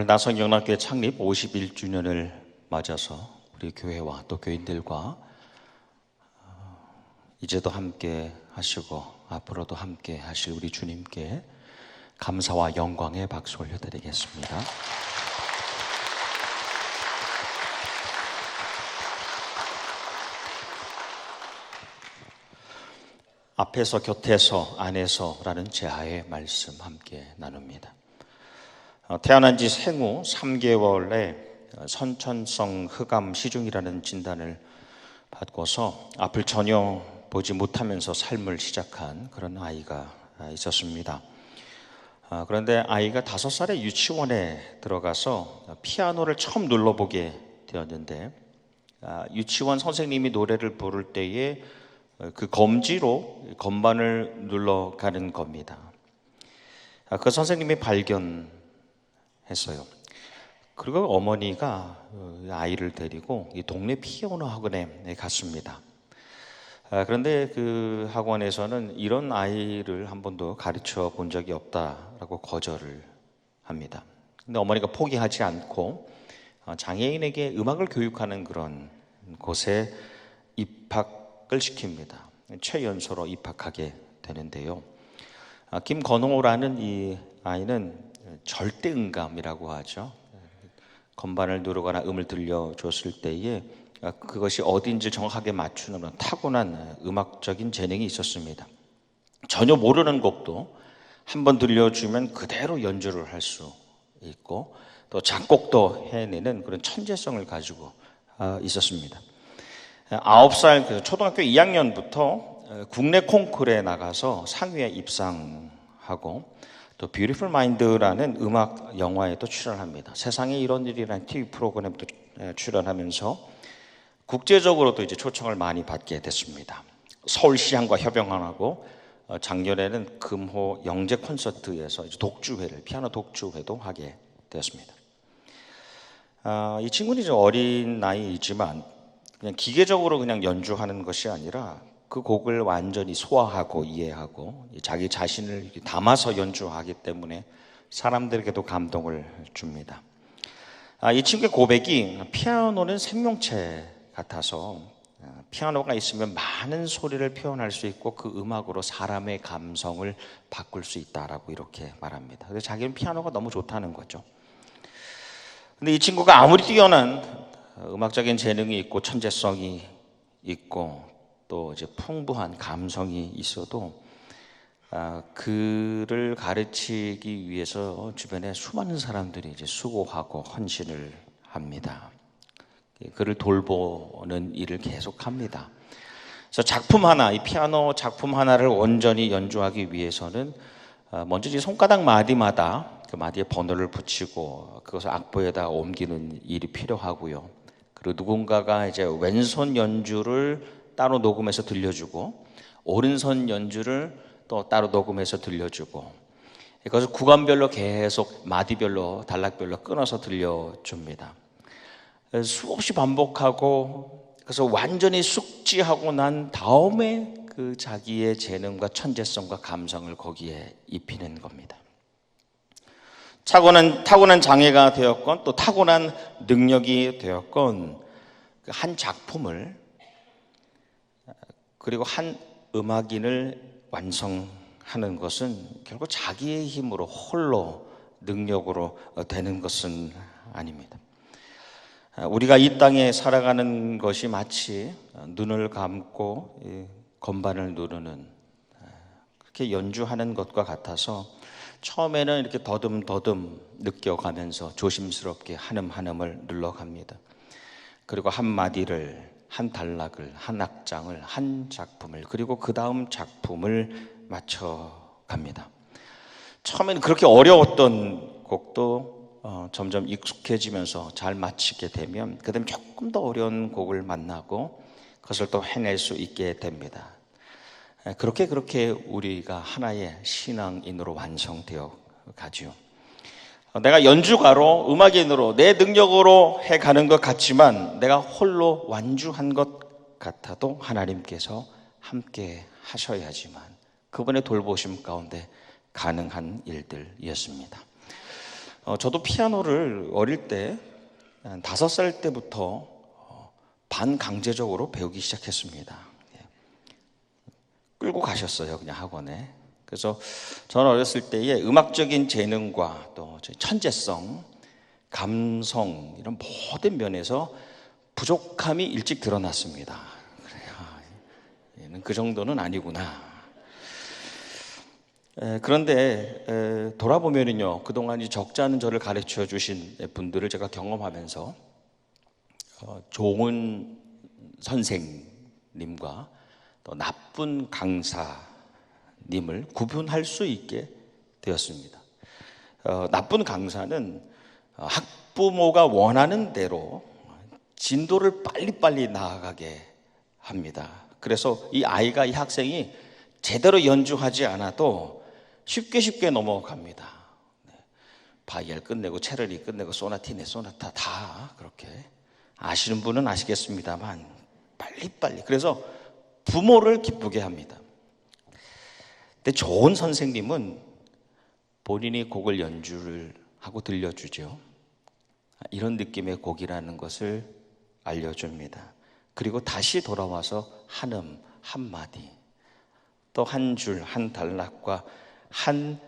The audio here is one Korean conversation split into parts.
오늘 나성영락교회 창립 51주년을 맞아서 우리 교회와 또 교인들과 이제도 함께 하시고 앞으로도 함께 하실 우리 주님께 감사와 영광의 박수 올려드리겠습니다. 앞에서 곁에서 안에서라는 제하의 말씀 함께 나눕니다. 태어난 지 생후 3개월에 선천성 흑암 시중이라는 진단을 받고서 앞을 전혀 보지 못하면서 삶을 시작한 그런 아이가 있었습니다. 그런데 아이가 5살에 유치원에 들어가서 피아노를 처음 눌러보게 되었는데 유치원 선생님이 노래를 부를 때에 그 검지로 건반을 눌러가는 겁니다. 그 선생님이 발견했어요. 그리고 어머니가 아이를 데리고 이 동네 피아노 학원에 갔습니다. 그런데 그 학원에서는 이런 아이를 한 번도 가르쳐 본 적이 없다라고 거절을 합니다. 근데 어머니가 포기하지 않고 장애인에게 음악을 교육하는 그런 곳에 입학을 시킵니다. 최연소로 입학하게 되는데요. 김건호라는 이 아이는 절대음감이라고 하죠. 건반을 누르거나 음을 들려줬을 때에 그것이 어딘지 정확하게 맞추는 그런 타고난 음악적인 재능이 있었습니다. 전혀 모르는 곡도 한번 들려주면 그대로 연주를 할 수 있고 또 작곡도 해내는 그런 천재성을 가지고 있었습니다. 9살 초등학교 2학년부터 국내 콩쿠르에 나가서 상위에 입상하고 또 뷰티풀 마인드라는 음악 영화에도 출연합니다. 세상에 이런 일이라는 TV 프로그램도 출연하면서 국제적으로도 이제 초청을 많이 받게 됐습니다. 서울시향과 협영하고 작년에는 금호 영재 콘서트에서 독주회를 피아노 독주회도 하게 되었습니다. 이 친구는 이제 어린 나이이지만 그냥 기계적으로 그냥 연주하는 것이 아니라 그 곡을 완전히 소화하고 이해하고 자기 자신을 담아서 연주하기 때문에 사람들에게도 감동을 줍니다. 이 친구의 고백이 피아노는 생명체 같아서 피아노가 있으면 많은 소리를 표현할 수 있고 그 음악으로 사람의 감성을 바꿀 수 있다라고 이렇게 말합니다. 그래서 자기는 피아노가 너무 좋다는 거죠. 근데 이 친구가 아무리 뛰어난 음악적인 재능이 있고 천재성이 있고 또 이제 풍부한 감성이 있어도 그를 가르치기 위해서 주변에 수많은 사람들이 이제 수고하고 헌신을 합니다. 그를 돌보는 일을 계속합니다. 그래서 작품 하나, 이 피아노 작품 하나를 온전히 연주하기 위해서는 먼저 이제 손가락 마디마다 그 마디에 번호를 붙이고 그것을 악보에다 옮기는 일이 필요하고요. 그리고 누군가가 이제 왼손 연주를 따로 녹음해서 들려주고 오른손 연주를 또 따로 녹음해서 들려주고 그것을 구간별로 계속 마디별로 단락별로 끊어서 들려줍니다. 수없이 반복하고 그래서 완전히 숙지하고 난 다음에 그 자기의 재능과 천재성과 감성을 거기에 입히는 겁니다. 타고난 장애가 되었건 또 타고난 능력이 되었건 한 작품을 그리고 한 음악인을 완성하는 것은 결국 자기의 힘으로 홀로 능력으로 되는 것은 아닙니다. 우리가 이 땅에 살아가는 것이 마치 눈을 감고 건반을 누르는 그렇게 연주하는 것과 같아서 처음에는 이렇게 더듬더듬 느껴가면서 조심스럽게 한음한음을 눌러갑니다. 그리고 한 마디를, 한 단락을, 한 악장을, 한 작품을 그리고 그 다음 작품을 맞춰갑니다. 처음에는 그렇게 어려웠던 곡도 점점 익숙해지면서 잘 맞히게 되면 그 다음에 조금 더 어려운 곡을 만나고 그것을 또 해낼 수 있게 됩니다. 그렇게 우리가 하나의 신앙인으로 완성되어 가죠. 내가 연주가로 음악인으로 내 능력으로 해가는 것 같지만 내가 홀로 완주한 것 같아도 하나님께서 함께 하셔야지만 그분의 돌보심 가운데 가능한 일들이었습니다. 저도 피아노를 어릴 때 한 5살 때부터 반강제적으로 배우기 시작했습니다. 끌고 가셨어요, 그냥 학원에. 그래서 저는 어렸을 때에 음악적인 재능과 또 천재성, 감성 이런 모든 면에서 부족함이 일찍 드러났습니다. 그래요. 얘는 그 정도는 아니구나. 그런데 돌아보면요, 그동안 적지 않은 저를 가르쳐 주신 분들을 제가 경험하면서 좋은 선생님과 또 나쁜 강사님을 구분할 수 있게 되었습니다. 나쁜 강사는 학부모가 원하는 대로 진도를 빨리빨리 나아가게 합니다. 그래서 이 아이가, 이 학생이 제대로 연주하지 않아도 쉽게 넘어갑니다. 바이엘 끝내고 체르니 끝내고 소나티네 소나타 다 그렇게 아시는 분은 아시겠습니다만 빨리빨리. 그래서 부모를 기쁘게 합니다. 근데 좋은 선생님은 본인이 곡을 연주를 하고 들려주죠. 이런 느낌의 곡이라는 것을 알려줍니다. 그리고 다시 돌아와서 한음, 한마디, 또 한 줄, 한 단락과 한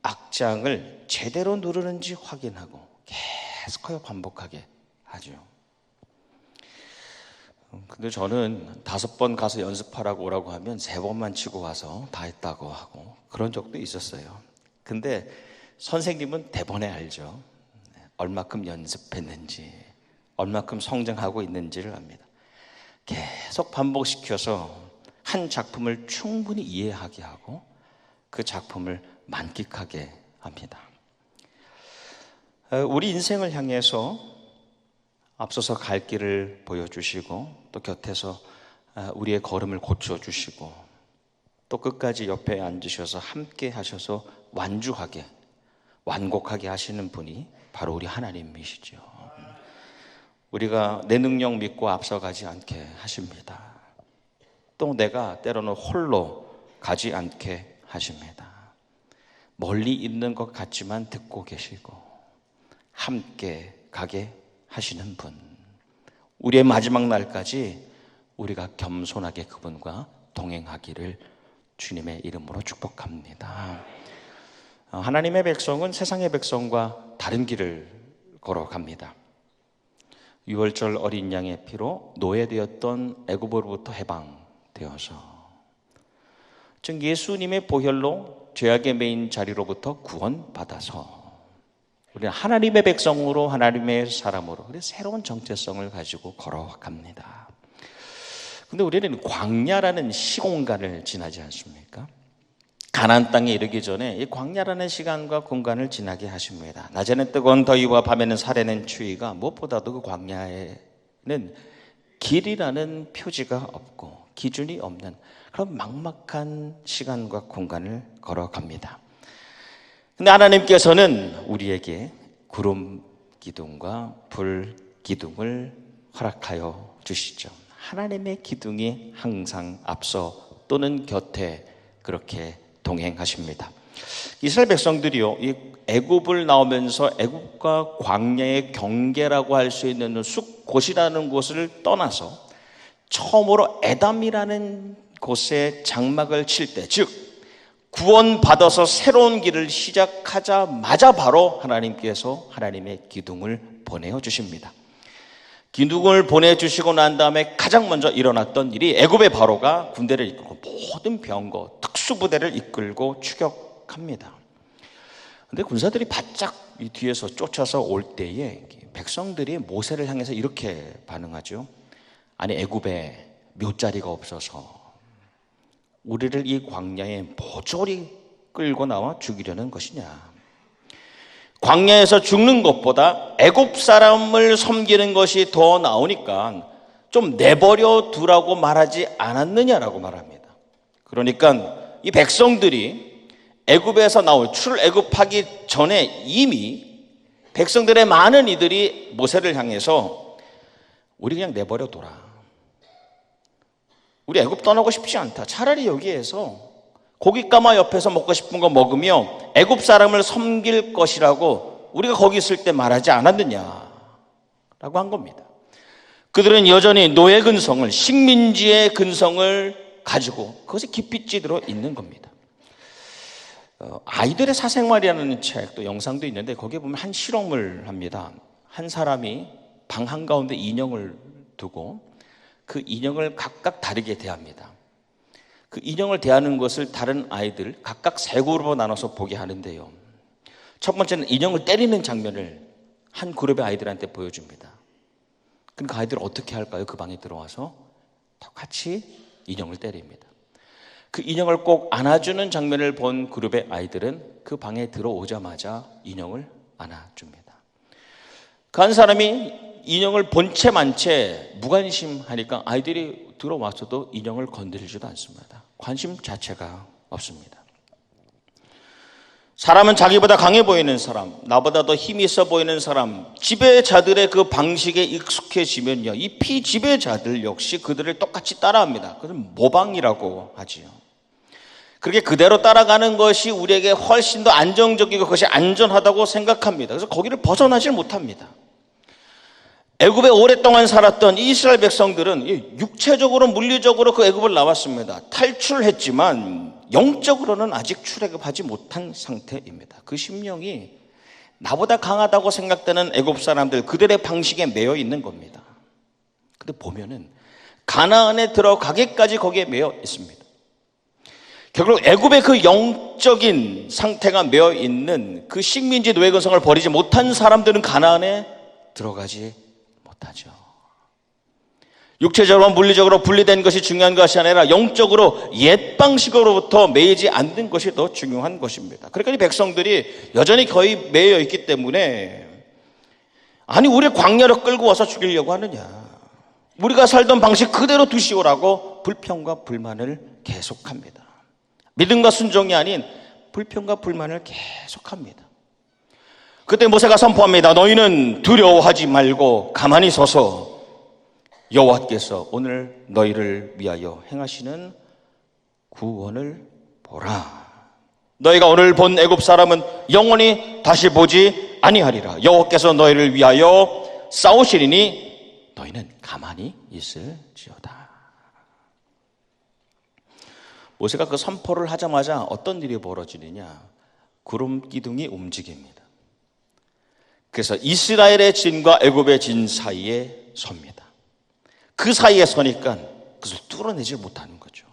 악장을 제대로 누르는지 확인하고 계속하여 반복하게 하죠. 근데 저는 5번 가서 연습하라고 오라고 하면 3번만 치고 와서 다 했다고 하고 그런 적도 있었어요. 근데 선생님은 대번에 알죠. 얼마큼 연습했는지, 얼마큼 성장하고 있는지를 압니다. 계속 반복시켜서 한 작품을 충분히 이해하게 하고 그 작품을 만끽하게 합니다. 우리 인생을 향해서 앞서서 갈 길을 보여주시고 또 곁에서 우리의 걸음을 고쳐주시고 또 끝까지 옆에 앉으셔서 함께 하셔서 완주하게, 완곡하게 하시는 분이 바로 우리 하나님이시죠. 우리가 내 능력 믿고 앞서가지 않게 하십니다. 또 내가 때로는 홀로 가지 않게 하십니다. 멀리 있는 것 같지만 듣고 계시고 함께 가게 하시는 분. 우리의 마지막 날까지 우리가 겸손하게 그분과 동행하기를 주님의 이름으로 축복합니다. 하나님의 백성은 세상의 백성과 다른 길을 걸어갑니다. 유월절 어린 양의 피로 노예되었던 애굽으로부터 해방되어서 즉 예수님의 보혈로 죄악의 매인 자리로부터 구원받아서 우리는 하나님의 백성으로, 하나님의 사람으로 새로운 정체성을 가지고 걸어갑니다. 근데 우리는 광야라는 시공간을 지나지 않습니까? 가나안 땅에 이르기 전에 이 광야라는 시간과 공간을 지나게 하십니다. 낮에는 뜨거운 더위와 밤에는 살에는 추위가, 무엇보다도 그 광야에는 길이라는 표지가 없고 기준이 없는 그런 막막한 시간과 공간을 걸어갑니다. 근데 하나님께서는 우리에게 구름 기둥과 불 기둥을 허락하여 주시죠. 하나님의 기둥이 항상 앞서 또는 곁에 그렇게 동행하십니다. 이스라엘 백성들이요, 이 애굽을 나오면서 애굽과 광야의 경계라고 할 수 있는 숲곳이라는 곳을 떠나서 처음으로 에담이라는 곳에 장막을 칠 때, 즉 구원받아서 새로운 길을 시작하자마자 바로 하나님께서 하나님의 기둥을 보내주십니다. 기둥을 보내주시고 난 다음에 가장 먼저 일어났던 일이 애굽의 바로가 군대를 이끌고 모든 병거, 특수부대를 이끌고 추격합니다. 그런데 군사들이 바짝 이 뒤에서 쫓아서 올 때에 백성들이 모세를 향해서 이렇게 반응하죠. 아니 애굽에 묘자리가 없어서 우리를 이 광야에 모조리 끌고 나와 죽이려는 것이냐. 광야에서 죽는 것보다 애굽 사람을 섬기는 것이 더 나으니까 좀 내버려 두라고 말하지 않았느냐라고 말합니다. 그러니까 이 백성들이 애굽에서 출애굽하기 전에 이미 백성들의 많은 이들이 모세를 향해서 우리 그냥 내버려 둬라. 우리 애굽 떠나고 싶지 않다. 차라리 여기에서 고깃가마 옆에서 먹고 싶은 거 먹으며 애굽 사람을 섬길 것이라고 우리가 거기 있을 때 말하지 않았느냐라고 한 겁니다. 그들은 여전히 노예 근성을, 식민지의 근성을 가지고 그것이 깊이 찌들어 있는 겁니다. 아이들의 사생활이라는 책도 영상도 있는데 거기에 보면 한 실험을 합니다. 한 사람이 방 한가운데 인형을 두고 그 인형을 각각 다르게 대합니다. 그 인형을 대하는 것을 다른 아이들 각각 세 그룹으로 나눠서 보게 하는데요. 첫 번째는 인형을 때리는 장면을 한 그룹의 아이들한테 보여줍니다. 그러니까 아이들은 어떻게 할까요? 그 방에 들어와서 똑같이 인형을 때립니다. 그 인형을 꼭 안아주는 장면을 본 그룹의 아이들은 그 방에 들어오자마자 인형을 안아줍니다. 그 한 사람이 인형을 본 채 만 채 무관심하니까 아이들이 들어와서도 인형을 건드리지도 않습니다. 관심 자체가 없습니다. 사람은 자기보다 강해 보이는 사람, 나보다 더 힘이 있어 보이는 사람, 지배자들의 그 방식에 익숙해지면요, 이 피지배자들 역시 그들을 똑같이 따라합니다. 그것은 모방이라고 하지요. 그렇게 그대로 따라가는 것이 우리에게 훨씬 더 안정적이고 그것이 안전하다고 생각합니다. 그래서 거기를 벗어나질 못합니다. 애굽에 오랫동안 살았던 이스라엘 백성들은 육체적으로 물리적으로 그 애굽을 나왔습니다. 탈출했지만 영적으로는 아직 출애굽하지 못한 상태입니다. 그 심령이 나보다 강하다고 생각되는 애굽 사람들, 그들의 방식에 매여 있는 겁니다. 근데 보면은 가나안에 들어가기까지 거기에 매여 있습니다. 결국 애굽의 그 영적인 상태가 매여 있는 그 식민지 노예 근성을 버리지 못한 사람들은 가나안에 들어가지 못하죠. 육체적으로 물리적으로 분리된 것이 중요한 것이 아니라 영적으로 옛 방식으로부터 매이지 않는 것이 더 중요한 것입니다. 그러니까 이 백성들이 여전히 거의 매여 있기 때문에, 아니 우리 광야로 끌고 와서 죽이려고 하느냐, 우리가 살던 방식 그대로 두시오라고 불평과 불만을 계속합니다. 믿음과 순종이 아닌 불평과 불만을 계속합니다. 그때 모세가 선포합니다. 너희는 두려워하지 말고 가만히 서서 여호와께서 오늘 너희를 위하여 행하시는 구원을 보라. 너희가 오늘 본 애굽 사람은 영원히 다시 보지 아니하리라. 여호와께서 너희를 위하여 싸우시리니 너희는 가만히 있을지어다. 모세가 그 선포를 하자마자 어떤 일이 벌어지느냐, 구름 기둥이 움직입니다. 그래서 이스라엘의 진과 애굽의 진 사이에 섭니다. 그 사이에 서니까 그것을 뚫어내지 못하는 거죠.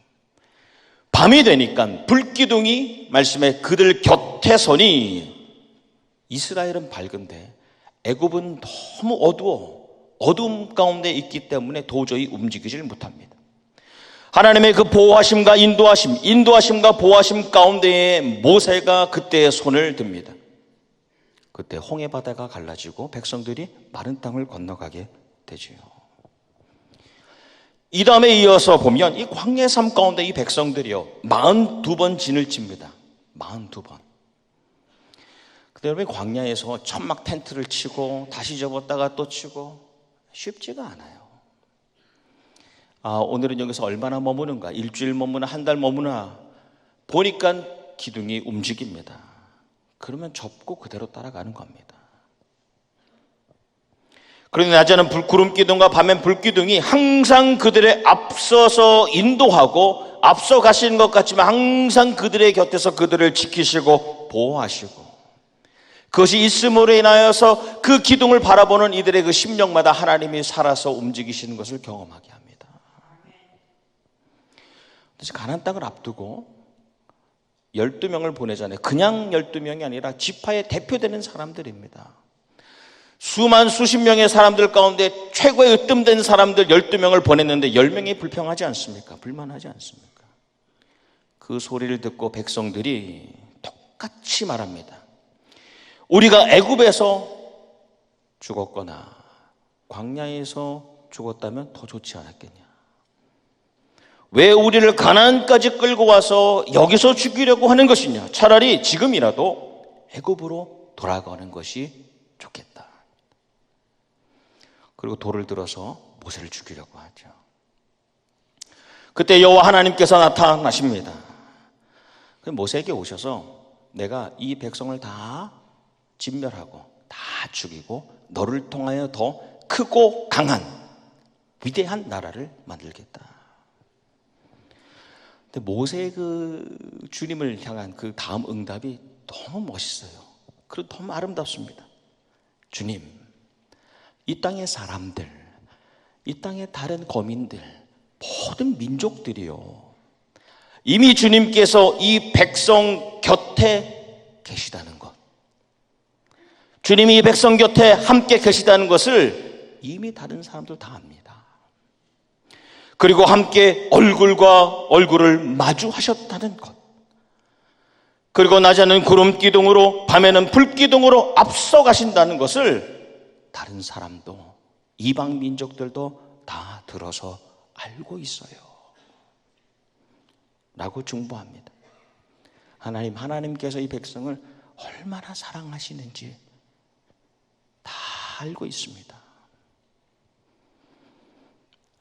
밤이 되니까 불기둥이 말씀에 그들 곁에 서니 이스라엘은 밝은데 애굽은 너무 어두움 가운데 있기 때문에 도저히 움직이질 못합니다. 하나님의 그 보호하심과 인도하심과 보호하심 가운데에 모세가 그때 손을 듭니다. 그때 홍해 바다가 갈라지고 백성들이 마른 땅을 건너가게 되지요. 이 다음에 이어서 보면 이 광야의 삶 가운데 이 백성들이요 42번 진을 칩니다. 42번. 근데 여러분, 광야에서 천막 텐트를 치고 다시 접었다가 또 치고 쉽지가 않아요. 오늘은 여기서 얼마나 머무는가, 일주일 머무나 한 달 머무나 보니까 기둥이 움직입니다. 그러면 접고 그대로 따라가는 겁니다. 그런데 낮에는 구름 기둥과 밤엔 불기둥이 항상 그들의 앞서서 인도하고 앞서 가시는 것 같지만 항상 그들의 곁에서 그들을 지키시고 보호하시고, 그것이 있음으로 인하여서 그 기둥을 바라보는 이들의 그 심령마다 하나님이 살아서 움직이시는 것을 경험하게 합니다. 그래서 가나안 땅을 앞두고 12명을 보내잖아요. 그냥 12명이 아니라 지파의 대표되는 사람들입니다. 수십 명의 사람들 가운데 최고의 으뜸된 사람들 12명을 보냈는데 10명이 불평하지 않습니까? 불만하지 않습니까? 그 소리를 듣고 백성들이 똑같이 말합니다. 우리가 애굽에서 죽었거나 광야에서 죽었다면 더 좋지 않았겠냐? 왜 우리를 가나안까지 끌고 와서 여기서 죽이려고 하는 것이냐? 차라리 지금이라도 애굽으로 돌아가는 것이 좋겠다. 그리고 돌을 들어서 모세를 죽이려고 하죠. 그때 여호와 하나님께서 나타나십니다. 모세에게 오셔서 내가 이 백성을 다 진멸하고 다 죽이고 너를 통하여 더 크고 강한 위대한 나라를 만들겠다. 근데 모세의 그 주님을 향한 그 다음 응답이 너무 멋있어요. 그리고 너무 아름답습니다. 주님, 이 땅의 사람들, 이 땅의 다른 거민들, 모든 민족들이요, 이미 주님께서 이 백성 곁에 계시다는 것, 주님이 이 백성 곁에 함께 계시다는 것을 이미 다른 사람들 다 압니다. 그리고 함께 얼굴과 얼굴을 마주하셨다는 것, 그리고 낮에는 구름 기둥으로 밤에는 불 기둥으로 앞서 가신다는 것을 다른 사람도, 이방 민족들도 다 들어서 알고 있어요 라고 중보합니다. 하나님께서 이 백성을 얼마나 사랑하시는지 다 알고 있습니다.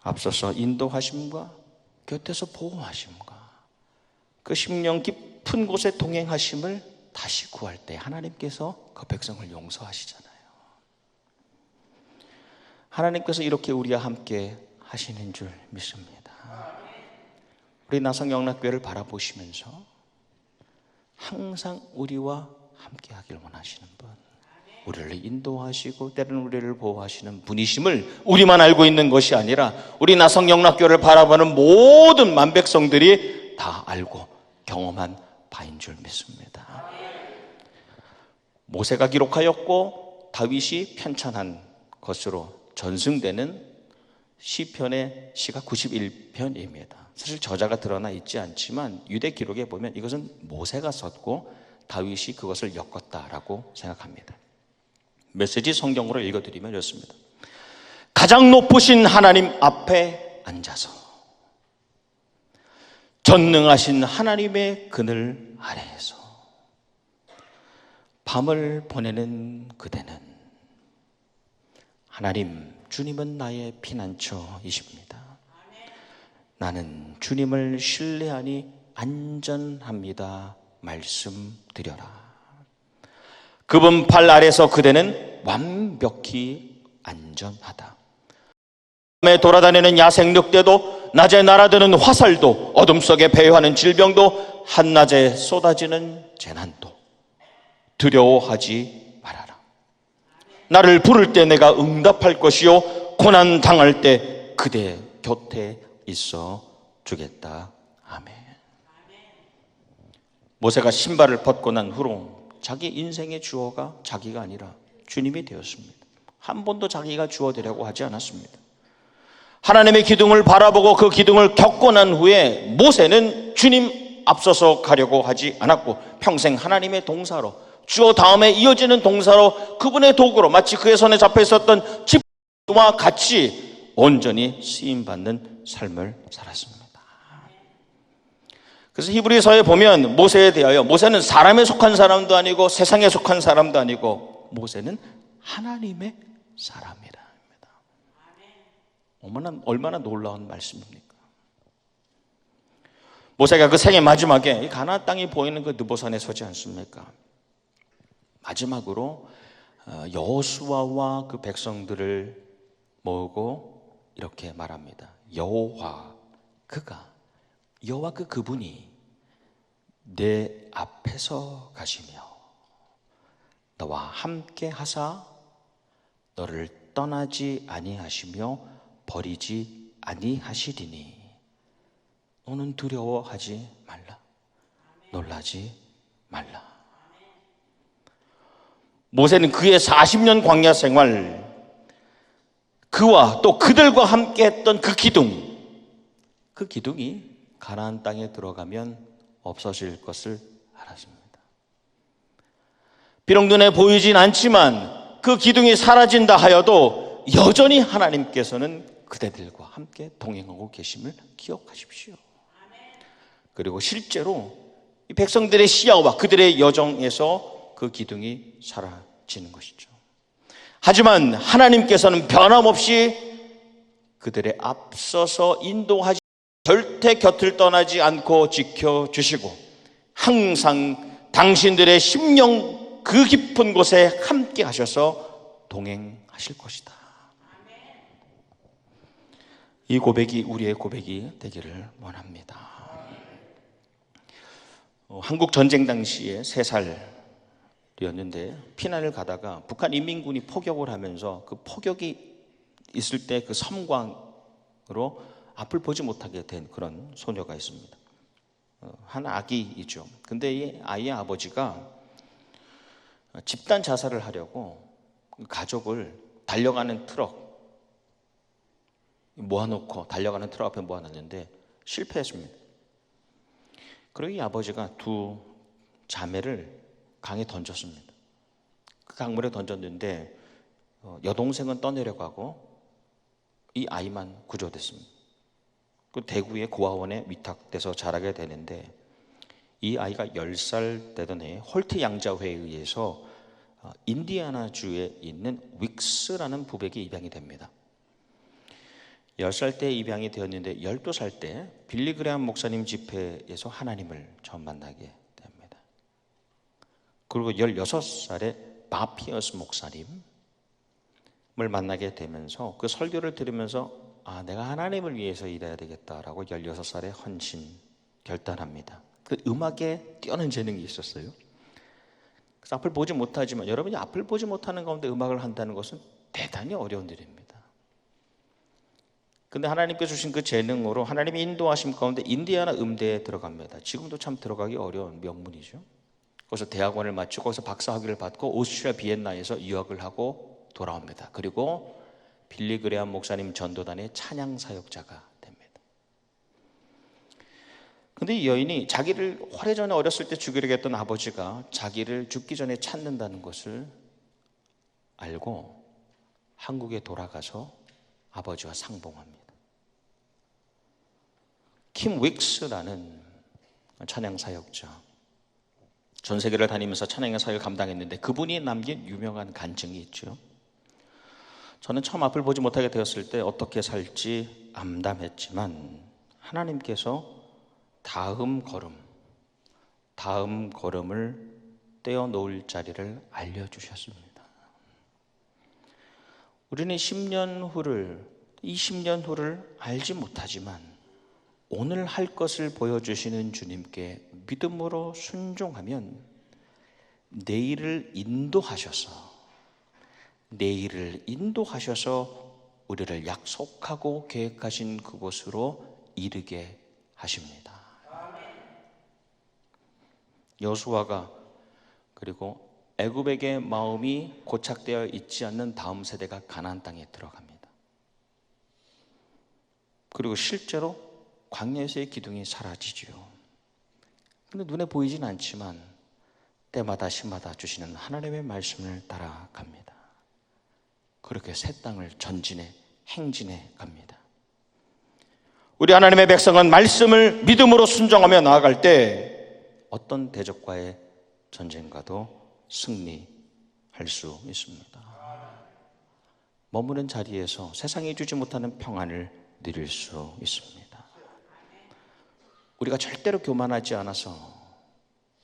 앞서서 인도하심과 곁에서 보호하심과 그 심령 깊은 곳에 동행하심을 다시 구할 때 하나님께서 그 백성을 용서하시잖아요. 하나님께서 이렇게 우리와 함께 하시는 줄 믿습니다. 우리 나성영락교회를 바라보시면서 항상 우리와 함께 하길 원하시는 분, 우리를 인도하시고 때로는 우리를 보호하시는 분이심을 우리만 알고 있는 것이 아니라 우리 나성영락교회를 바라보는 모든 만백성들이 다 알고 경험한 바인 줄 믿습니다. 모세가 기록하였고 다윗이 편찬한 것으로 전승되는 시편의 시가 91편입니다. 사실 저자가 드러나 있지 않지만 유대 기록에 보면 이것은 모세가 썼고 다윗이 그것을 엮었다라고 생각합니다. 메시지 성경으로 읽어드리면 이렇습니다. 가장 높으신 하나님 앞에 앉아서 전능하신 하나님의 그늘 아래에서 밤을 보내는 그대는 하나님, 주님은 나의 피난처이십니다. 나는 주님을 신뢰하니 안전합니다. 말씀드려라. 그분 팔 아래서 그대는 완벽히 안전하다. 밤에 돌아다니는 야생 늑대도, 낮에 날아드는 화살도, 어둠 속에 배회하는 질병도, 한낮에 쏟아지는 재난도 두려워하지 말아라. 나를 부를 때 내가 응답할 것이요, 고난 당할 때 그대 곁에 있어 주겠다. 아멘. 모세가 신발을 벗고 난 후로 자기 인생의 주어가 자기가 아니라 주님이 되었습니다. 한 번도 자기가 주어 되려고 하지 않았습니다. 하나님의 기둥을 바라보고 그 기둥을 겪고 난 후에 모세는 주님 앞서서 가려고 하지 않았고 평생 하나님의 동사로, 주어 다음에 이어지는 동사로, 그분의 도구로, 마치 그의 손에 잡혀 있었던 집과 같이 온전히 쓰임받는 삶을 살았습니다. 그래서 히브리서에 보면 모세에 대하여, 모세는 사람에 속한 사람도 아니고 세상에 속한 사람도 아니고 모세는 하나님의 사람이라 합니다. 얼마나 놀라운 말씀입니까? 모세가 그 생의 마지막에 가나안 땅이 보이는 그 느보산에 서지 않습니까? 마지막으로 여호수아와 그 백성들을 모으고 이렇게 말합니다. 여호와 그분이 내 앞에서 가시며 너와 함께 하사 너를 떠나지 아니하시며 버리지 아니하시리니 너는 두려워하지 말라. 놀라지 말라. 모세는 그의 40년 광야 생활, 그와 또 그들과 함께 했던 그 기둥이 가나안 땅에 들어가면 없어질 것을 알았습니다. 비록 눈에 보이진 않지만 그 기둥이 사라진다 하여도 여전히 하나님께서는 그대들과 함께 동행하고 계심을 기억하십시오. 그리고 실제로 이 백성들의 시야와 그들의 여정에서 그 기둥이 사라지는 것이죠. 하지만 하나님께서는 변함없이 그들의 앞서서 인도하시, 절대 곁을 떠나지 않고 지켜주시고 항상 당신들의 심령 그 깊은 곳에 함께 하셔서 동행하실 것이다. 이 고백이 우리의 고백이 되기를 원합니다. 한국 전쟁 당시에 3살이었는데 피난을 가다가 북한 인민군이 포격을 하면서 그 포격이 있을 때 그 섬광으로 앞을 보지 못하게 된 그런 소녀가 있습니다. 한 아기이죠. 근데 이 아이의 아버지가 집단 자살을 하려고 가족을 달려가는 트럭 모아놓고 달려가는 트럭 앞에 모아놨는데 실패했습니다. 그리고 이 아버지가 두 자매를 강에 던졌습니다. 그 강물에 던졌는데 여동생은 떠내려가고 이 아이만 구조됐습니다. 그 대구의 고아원에 위탁돼서 자라게 되는데 이 아이가 10살 되던 해에 홀트 양자회에 의해서 인디애나주에 있는 윅스라는 부백에 입양이 됩니다. 10살 때 입양이 되었는데 12살 때 빌리 그레함 목사님 집회에서 하나님을 처음 만나게 됩니다. 그리고 16살에 밥 피어스 목사님을 만나게 되면서 그 설교를 들으면서 내가 하나님을 위해서 일해야 되겠다라고 16살에 헌신 결단합니다. 그 음악에 뛰어난 재능이 있었어요. 그래서 앞을 보지 못하지만 여러분이 앞을 보지 못하는 가운데 음악을 한다는 것은 대단히 어려운 일입니다. 근데 하나님께서 주신 그 재능으로 하나님의 인도하심 가운데 인디애나 음대에 들어갑니다. 지금도 참 들어가기 어려운 명문이죠. 거기서 대학원을 마치고 거기서 박사학위를 받고 오스트리아 비엔나에서 유학을 하고 돌아옵니다. 그리고 빌리 그레함 목사님 전도단의 찬양 사역자가 됩니다. 근데 이 여인이 자기를 오래전에 어렸을 때 죽이려고 했던 아버지가 자기를 죽기 전에 찾는다는 것을 알고 한국에 돌아가서 아버지와 상봉합니다. 킴 윅스라는 찬양 사역자, 전 세계를 다니면서 찬양 사역을 감당했는데 그분이 남긴 유명한 간증이 있죠. 저는 처음 앞을 보지 못하게 되었을 때 어떻게 살지 암담했지만 하나님께서 다음 걸음을 떼어놓을 자리를 알려주셨습니다. 우리는 10년 후를 20년 후를 알지 못하지만 오늘 할 것을 보여주시는 주님께 믿음으로 순종하면 내일을 인도하셔서 우리를 약속하고 계획하신 그곳으로 이르게 하십니다. 여호수아가 그리고 애굽에게 마음이 고착되어 있지 않는 다음 세대가 가나안 땅에 들어갑니다. 그리고 실제로 광야에서의 기둥이 사라지죠. 근데 눈에 보이진 않지만 때마다 시마다 주시는 하나님의 말씀을 따라갑니다. 그렇게 새 땅을 행진해 갑니다. 우리 하나님의 백성은 말씀을 믿음으로 순종하며 나아갈 때 어떤 대적과의 전쟁과도 승리할 수 있습니다. 머무는 자리에서 세상이 주지 못하는 평안을 누릴 수 있습니다. 우리가 절대로 교만하지 않아서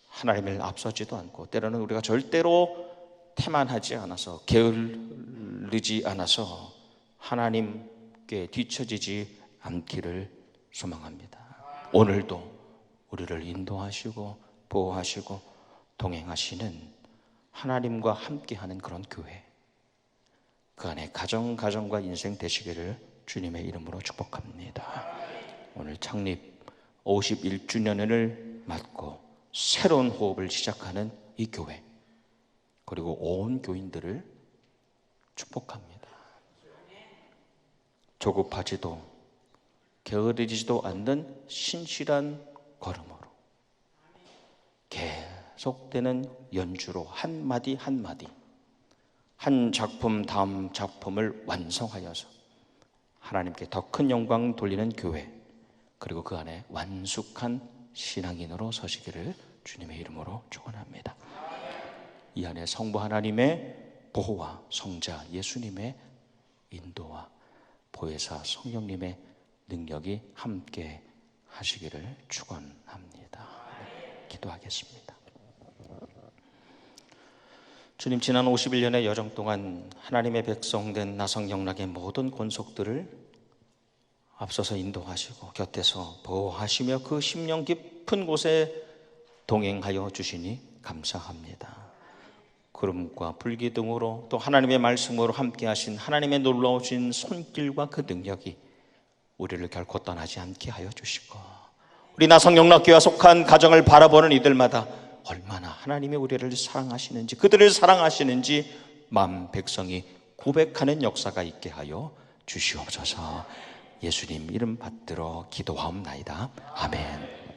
하나님을 앞서지도 않고 때로는 우리가 절대로 태만하지 않아서 게을르지 않아서 하나님께 뒤처지지 않기를 소망합니다. 오늘도 우리를 인도하시고 보호하시고 동행하시는 하나님과 함께하는 그런 교회, 그 안에 가정과 인생 되시기를 주님의 이름으로 축복합니다. 오늘 창립 51주년을 맞고 새로운 호흡을 시작하는 이 교회, 그리고 온 교인들을 축복합니다. 조급하지도 게으르지도 않는 신실한 걸음으로 계속되는 연주로 한마디 한마디 한 작품 다음 작품을 완성하여서 하나님께 더 큰 영광 돌리는 교회, 그리고 그 안에 완숙한 신앙인으로 서시기를 주님의 이름으로 축원합니다. 이 안에 성부 하나님의 보호와 성자 예수님의 인도와 보혜사 성령님의 능력이 함께 하시기를 축원합니다. 기도하겠습니다. 주님, 지난 51년의 여정 동안 하나님의 백성된 나성영락의 모든 권속들을 앞서서 인도하시고 곁에서 보호하시며 그 심령 깊은 곳에 동행하여 주시니 감사합니다. 구름과 불기 등으로 또 하나님의 말씀으로 함께 하신 하나님의 놀라우신 손길과 그 능력이 우리를 결코 떠나지 않게 하여 주시고, 우리 나성영락교회와 속한 가정을 바라보는 이들마다 얼마나 하나님이 우리를 사랑하시는지, 그들을 사랑하시는지 만 백성이 고백하는 역사가 있게 하여 주시옵소서. 예수님 이름 받들어 기도하옵나이다. 아멘.